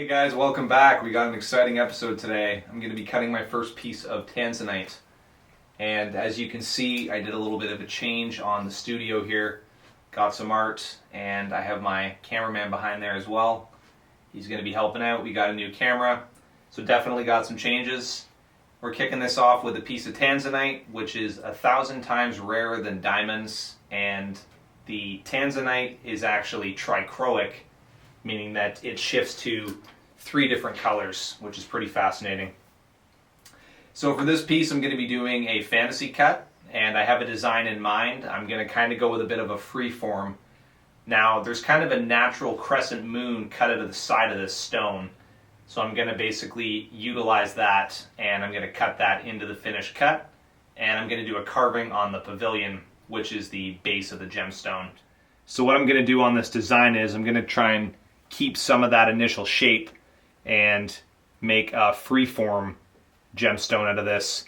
Hey guys, welcome back. We got an exciting episode today. I'm going to be cutting my first piece of Tanzanite. And as you can see, I did a little bit of a change on the studio here. Got some art, and I have my cameraman behind there as well. He's going to be helping out. We got a new camera, so definitely got some changes. We're kicking this off with a piece of Tanzanite, which is 1,000 times rarer than diamonds. And the Tanzanite is actually trichroic, meaning that it shifts to 3 different colors, which is pretty fascinating. So for this piece, I'm going to be doing a fantasy cut, and I have a design in mind. I'm going to kind of go with a bit of a free form. Now, there's kind of a natural crescent moon cut out of the side of this stone, so I'm going to basically utilize that, and I'm going to cut that into the finished cut, and I'm going to do a carving on the pavilion, which is the base of the gemstone. So what I'm going to do on this design is I'm going to try and keep some of that initial shape and make a freeform gemstone out of this.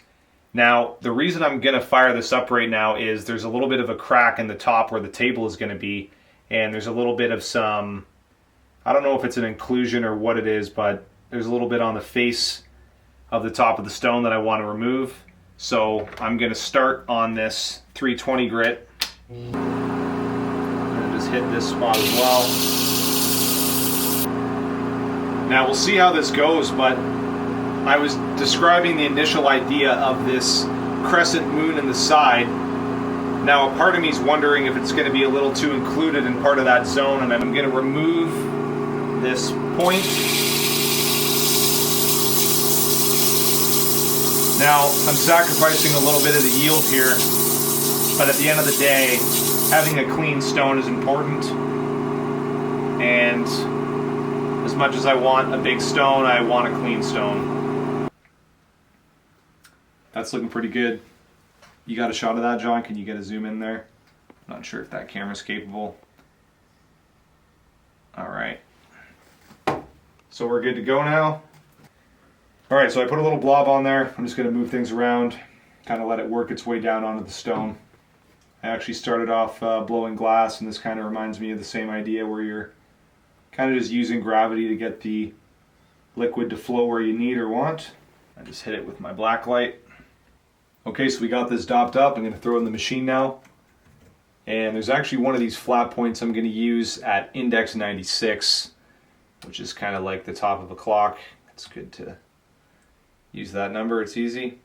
Now, the reason I'm going to fire this up right now is there's a little bit of a crack in the top where the table is going to be, and there's a little bit of some, I don't know if it's an inclusion or what it is, but there's a little bit on the face of the top of the stone that I want to remove. So I'm going to start on this 320 grit. I'm going to just hit this spot as well. Now we'll see how this goes, but I was describing the initial idea of this crescent moon in the side. Now a part of me is wondering if it's going to be a little too included in part of that zone, and I'm going to remove this point. Now I'm sacrificing a little bit of the yield here, but at the end of the day, having a clean stone is important. And as much as I want a big stone, I want a clean stone. That's looking pretty good. You got a shot of that, John? Can you get a zoom in there? I'm not sure if that camera's capable. Alright. So we're good to go now. Alright, so I put a little blob on there. I'm just going to move things around, kind of let it work its way down onto the stone. I actually started off blowing glass, and this kind of reminds me of the same idea where you're kind of just using gravity to get the liquid to flow where you need or want. I just hit it with my black light. Okay, so we got this dopped up. I'm going to throw it in the machine now. And there's actually one of these flat points I'm going to use at index 96, which is kind of like the top of a clock. It's good to use that number, it's easy.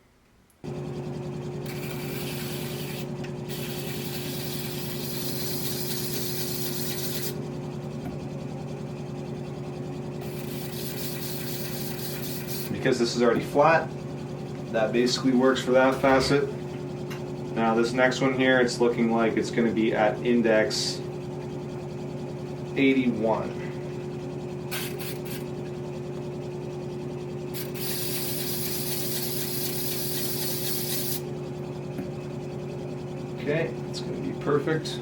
Because this is already flat, that basically works for that facet. Now this next one here, it's looking like it's going to be at index 81. Okay, it's going to be perfect.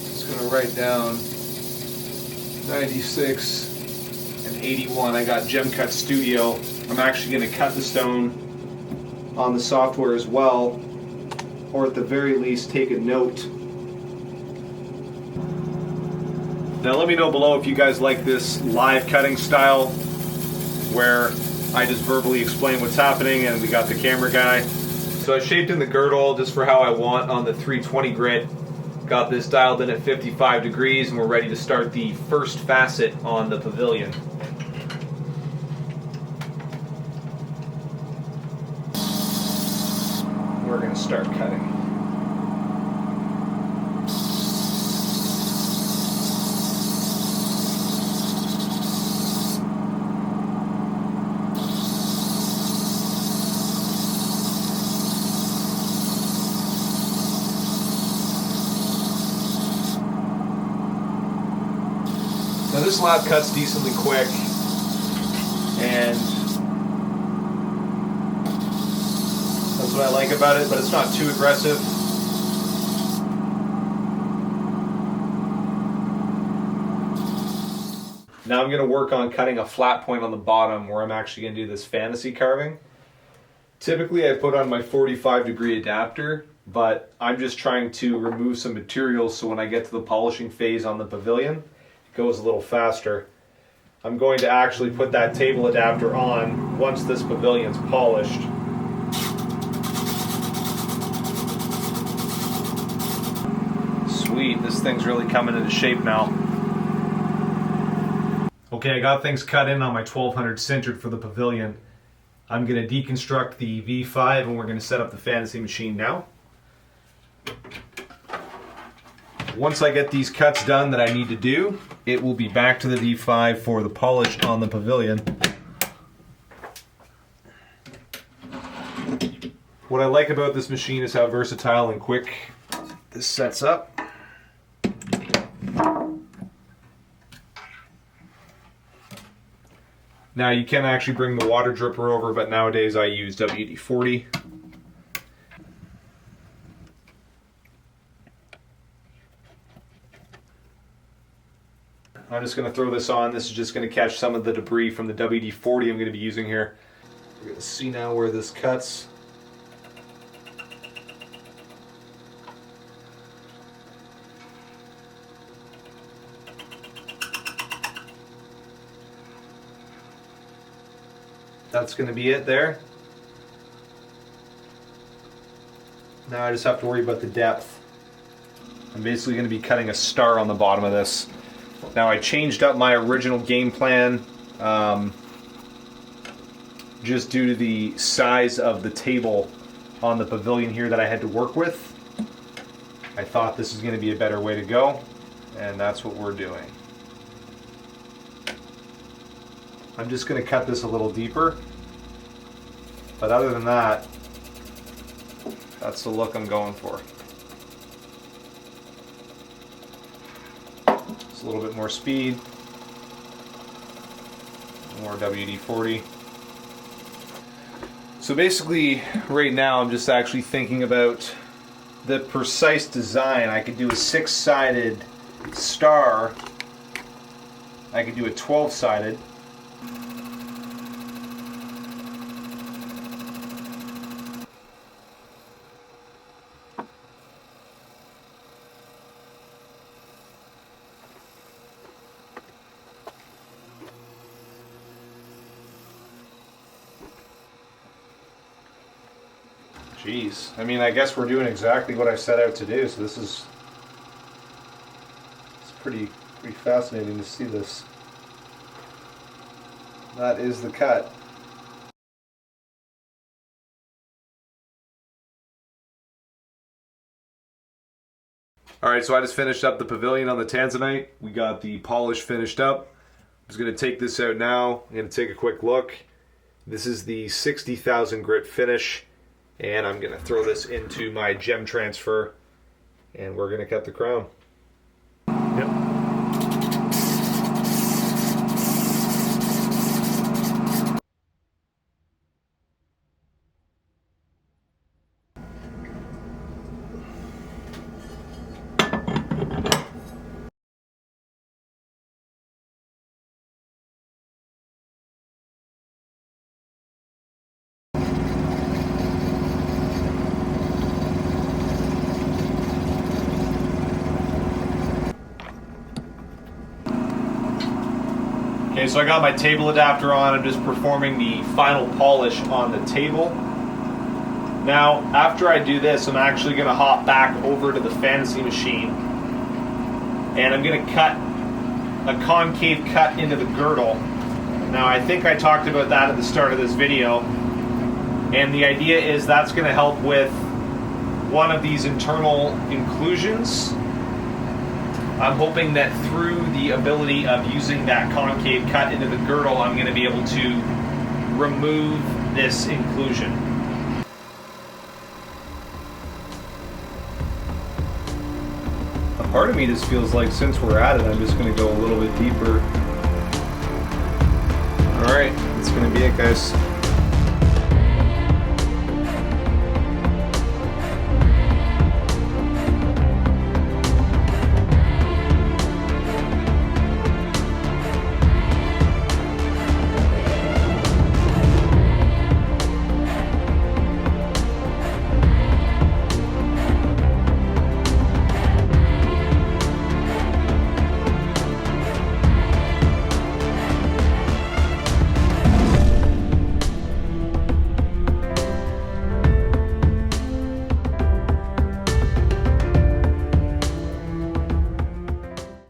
Just going to write down 96 and 81. I got Gem Cut Studio. I'm actually going to cut the stone on the software as well, or at the very least take a note. Now let me know below if you guys like this live cutting style where I just verbally explain what's happening and we got the camera guy. So I shaped in the girdle just for how I want on the 320 grit. Got this dialed in at 55 degrees, and we're ready to start the first facet on the pavilion. We're going to start cutting. Now this lap cut's decently quick, and that's what I like about it, but it's not too aggressive. Now I'm going to work on cutting a flat point on the bottom where I'm actually going to do this fantasy carving. Typically I put on my 45-degree adapter, but I'm just trying to remove some materials so when I get to the polishing phase on the pavilion, it goes a little faster. I'm going to actually put that table adapter on once this pavilion's polished. Sweet, this thing's really coming into shape now. Okay, I got things cut in on my 1200 sintered for the pavilion. I'm going to deconstruct the V5 and we're going to set up the fantasy machine now. Once I get these cuts done that I need to do, it will be back to the V5 for the polish on the pavilion. What I like about this machine is how versatile and quick this sets up. Now you can actually bring the water dripper over, but nowadays I use WD-40. I'm just going to throw this on. This is just going to catch some of the debris from the WD-40 I'm going to be using here. We're going to see now where this cuts. That's going to be it there. Now I just have to worry about the depth. I'm basically going to be cutting a star on the bottom of this. Now I changed up my original game plan just due to the size of the table on the pavilion here that I had to work with. I thought this is going to be a better way to go, and that's what we're doing. I'm just going to cut this a little deeper, but other than that, that's the look I'm going for. Just a little bit more speed, more WD-40. So basically, right now I'm just actually thinking about the precise design. I could do a 6-sided star. I could do a 12-sided. Jeez, I mean, I guess we're doing exactly what I set out to do, so this is pretty fascinating to see this. That is the cut. Alright, so I just finished up the pavilion on the Tanzanite. We got the polish finished up. I'm just going to take this out now. I'm going to take a quick look. This is the 60,000 grit finish. And I'm going to throw this into my gem transfer, and we're going to cut the crown. Yep. Okay, so I got my table adapter on. I'm just performing the final polish on the table. Now, after I do this, I'm actually going to hop back over to the fantasy machine, and I'm going to cut a concave cut into the girdle. Now, I think I talked about that at the start of this video, and the idea is that's going to help with one of these internal inclusions. I'm hoping that through the ability of using that concave cut into the girdle, I'm going to be able to remove this inclusion. A part of me just feels like since we're at it, I'm just going to go a little bit deeper. Alright, that's going to be it, guys.